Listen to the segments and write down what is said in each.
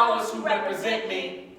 scholars who represent me,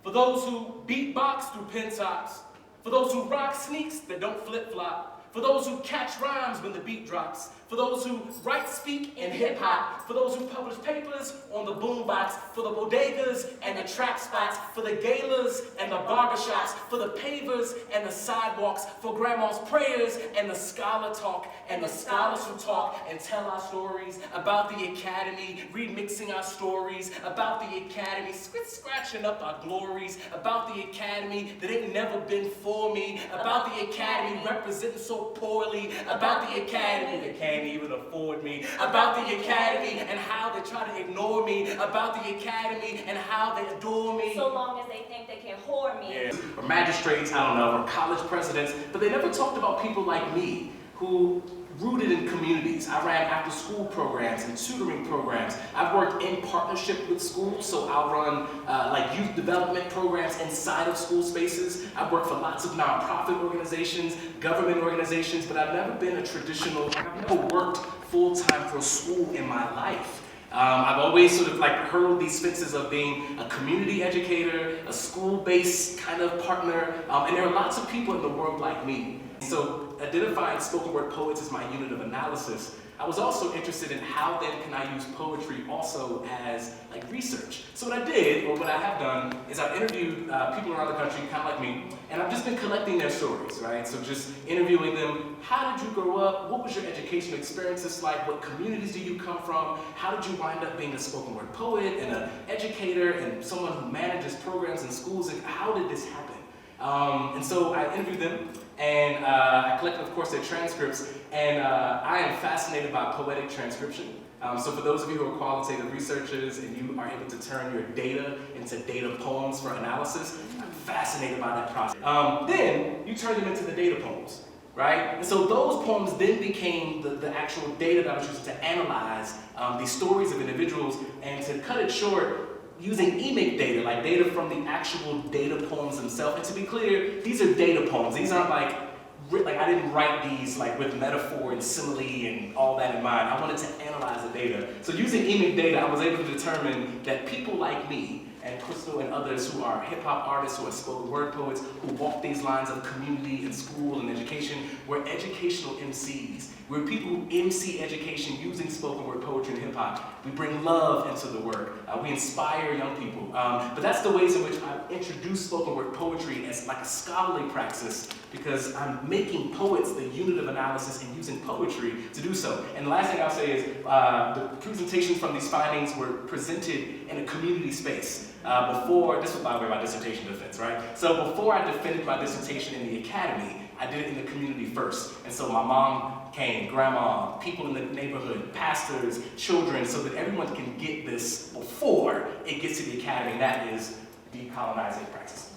for those who beatbox through pen tops, for those who rock sneaks that don't flip-flop, for those who catch rhymes when the beat drops, for those who write, speak in hip-hop, for those who publish papers on the boombox, for the bodegas and the trap spots, for the galas and the barbershops, for the pavers and the sidewalks, for grandma's prayers and the scholar talk, and the scholars who talk and tell our stories about the academy, remixing our stories about the academy, scratching up our glories, about the academy that ain't never been for me, about the academy representing so poorly, about the academy that can't even afford me, about the academy and how they try to ignore me, about the academy and how they adore me. So long as they think they can whore me. Yeah. Or magistrates, I don't know, or college presidents, but they never talked about people like me who rooted in communities. I ran after-school programs and tutoring programs. I've worked in partnership with schools, so I'll run like youth development programs inside of school spaces. I've worked for lots of nonprofit organizations, government organizations, but I've never been a traditional, I've never worked full-time for a school in my life. I've always sort of like hurled these fences of being a community educator, a school-based kind of partner, and there are lots of people in the world like me. So identifying spoken word poets as my unit of analysis, I was also interested in how then can I use poetry also as like research. So what I did, or what I have done, is I've interviewed people around the country, kind of like me, and I've just been collecting their stories, right? So just interviewing them, how did you grow up? What was your educational experiences like? What communities do you come from? How did you wind up being a spoken word poet and an educator and someone who manages programs in schools? And how did this happen? And so I interviewed them, and I collected, of course, their transcripts, and I am fascinated by poetic transcription. So for those of you who are qualitative researchers and you are able to turn your data into data poems for analysis, I'm fascinated by that process. Then you turn them into the data poems, right? And so those poems then became the actual data that I was using to analyze these stories of individuals, and to cut it short, using emic data, like data from the actual data poems themselves. And to be clear, these are data poems. These aren't like I didn't write these like with metaphor and simile and all that in mind. I wanted to analyze the data. So using emic data, I was able to determine that people like me and Crystal and others who are hip-hop artists, who are spoken word poets, who walk these lines of community and school and education, we're educational MCs. We're people who MC education using spoken word poetry and hip-hop. We bring love into the work. We inspire young people. But that's the ways in which I've introduced spoken word poetry as like a scholarly practice, because I'm making poets the unit of analysis and using poetry to do so. And the last thing I'll say is the presentations from these findings were presented in a community space. This was by the way my dissertation defense, right? So before I defended my dissertation in the academy, I did it in the community first. And so my mom came, grandma, people in the neighborhood, pastors, children, so that everyone can get this before it gets to the academy, and that is decolonizing praxis.